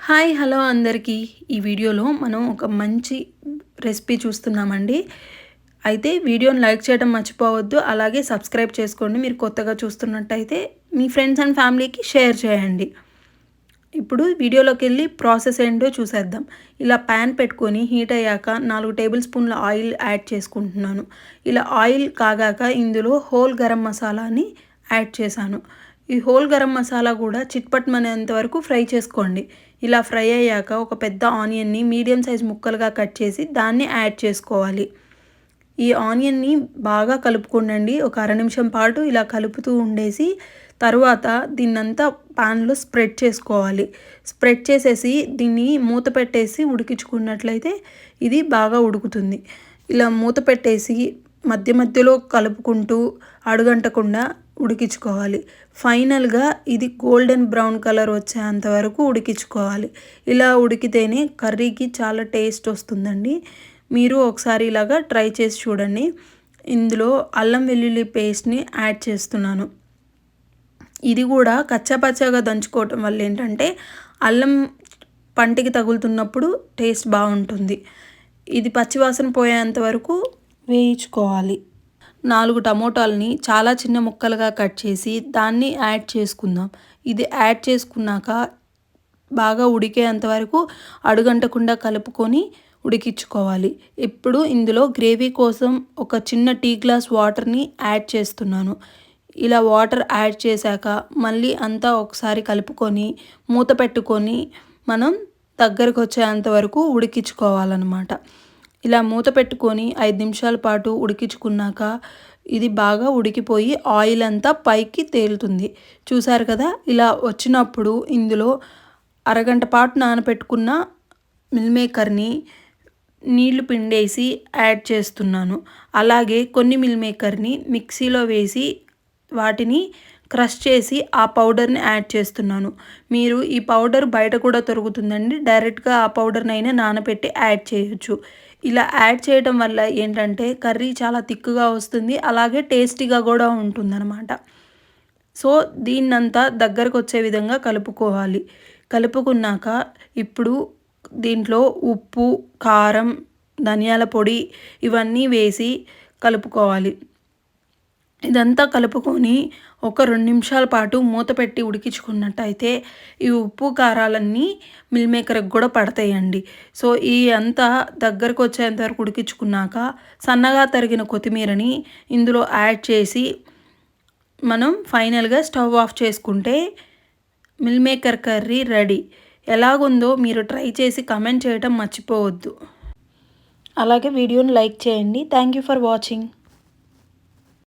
Hi hello అందరికీ. ఈ వీడియోలో మనం ఒక మంచి రెసిపీ చూస్తున్నామండి. అయితే వీడియోని లైక్ చేయడం మర్చిపోవద్దు. అలాగే సబ్స్క్రైబ్ చేసుకోండి. మీరు కొత్తగా చూస్తున్నట్టయితే మీ ఫ్రెండ్స్ అండ్ ఫ్యామిలీకి షేర్ చేయండి. ఇప్పుడు వీడియోలోకి వెళ్ళి ప్రాసెస్ ఏంటో చూసేద్దాం. ఇలా ప్యాన్ పెట్టుకొని హీట్ అయ్యాక 4 టేబుల్ స్పూన్ల ఆయిల్ యాడ్ చేసుకుంటున్నాను. ఇలా ఆయిల్ కాగాక ఇందులో హోల్ గరం మసాలాని యాడ్ చేశాను. ఈ హోల్ గరం మసాలా కూడా చిట్పట్మనేంత వరకు ఫ్రై చేసుకోండి. ఇలా ఫ్రై అయ్యాక ఒక పెద్ద ఆనియన్ని మీడియం సైజ్ ముక్కలుగా కట్ చేసి దాన్ని యాడ్ చేసుకోవాలి. ఈ ఆనియన్ని బాగా కలుపుకోండి. ఒక అర నిమిషం పాటు ఇలా కలుపుతూ ఉండేసి తర్వాత దీన్నంతా పాన్లో స్ప్రెడ్ చేసుకోవాలి. స్ప్రెడ్ చేసేసి దీన్ని మూత పెట్టేసి ఉడికించుకున్నట్లయితే ఇది బాగా ఉడుకుతుంది. ఇలా మూత పెట్టేసి మధ్య మధ్యలో కలుపుకుంటూ అడుగంటకుండా ఉడికించుకోవాలి. ఫైనల్గా ఇది గోల్డెన్ బ్రౌన్ కలర్ వచ్చేంత వరకు ఉడికించుకోవాలి. ఇలా ఉడికితేనే కర్రీకి చాలా టేస్ట్ వస్తుందండి. మీరు ఒకసారి ఇలాగా ట్రై చేసి చూడండి. ఇందులో అల్లం వెల్లుల్లి పేస్ట్ని యాడ్ చేస్తున్నాను. ఇది కూడా కచ్చాపచ్చాగా దంచుకోవటం వల్ల ఏంటంటే అల్లం పంటికి తగులుతున్నప్పుడు టేస్ట్ బాగుంటుంది. ఇది పచ్చివాసన పోయేంత వరకు వేయించుకోవాలి. 4 టమోటాలని చాలా చిన్న ముక్కలుగా కట్ చేసి దాన్ని యాడ్ చేసుకుందాం. ఇది యాడ్ చేసుకున్నాక బాగా ఉడికేంత వరకు అడుగంటకుండా కలుపుకొని ఉడికించుకోవాలి. ఇప్పుడు ఇందులో గ్రేవీ కోసం ఒక చిన్న టీ గ్లాస్ వాటర్ని యాడ్ చేస్తున్నాను. ఇలా వాటర్ యాడ్ చేశాక మళ్ళీ అంతా ఒకసారి కలుపుకొని మూత పెట్టుకొని మనం దగ్గరకు వచ్చేంత వరకు ఉడికించుకోవాలన్నమాట. ఇలా మూత పెట్టుకొని 5 నిమిషాల పాటు ఉడికించుకున్నాక ఇది బాగా ఉడికిపోయి ఆయిల్ అంతా పైకి తేలుతుంది. చూసారు కదా, ఇలా వచ్చినప్పుడు ఇందులో అరగంట పాటు నానబెట్టుకున్న మిల్ మేకర్ని నీళ్లు పిండేసి యాడ్ చేస్తున్నాను. అలాగే కొన్ని మిల్ మేకర్ని మిక్సీలో వేసి వాటిని క్రష్ చేసి ఆ పౌడర్ని యాడ్ చేస్తున్నాను. మీరు ఈ పౌడర్ బయట కూడా దొరుకుతుందండి. డైరెక్ట్గా ఆ పౌడర్నైనా నానబెట్టి యాడ్ చేయొచ్చు. ఇలా యాడ్ చేయడం వల్ల ఏంటంటే కర్రీ చాలా థిక్గా వస్తుంది. అలాగే టేస్టీగా కూడా ఉంటుందన్నమాట. సో దీన్నంతా దగ్గరకు వచ్చే విధంగా కలుపుకోవాలి. కలుపుకున్నాక ఇప్పుడు దీంట్లో ఉప్పు, కారం, ధనియాల పొడి ఇవన్నీ వేసి కలుపుకోవాలి. ఇదంతా కలుపుకొని ఒక 2 నిమిషాల పాటు మూత పెట్టి ఉడికించుకున్నట్టయితే ఈ ఉప్పు కారాలన్నీ మిల్ మేకర్కి కూడా పడతాయండి. సో ఈ అంతా దగ్గరకు వచ్చేంత వరకు ఉడికించుకున్నాక సన్నగా తరిగిన కొత్తిమీరని ఇందులో యాడ్ చేసి మనం ఫైనల్గా స్టవ్ ఆఫ్ చేసుకుంటే మిల్ మేకర్ కర్రీ రెడీ. ఎలాగుందో మీరు ట్రై చేసి కమెంట్ చేయడం మర్చిపోవద్దు. అలాగే వీడియోని లైక్ చేయండి. Thank you for watching.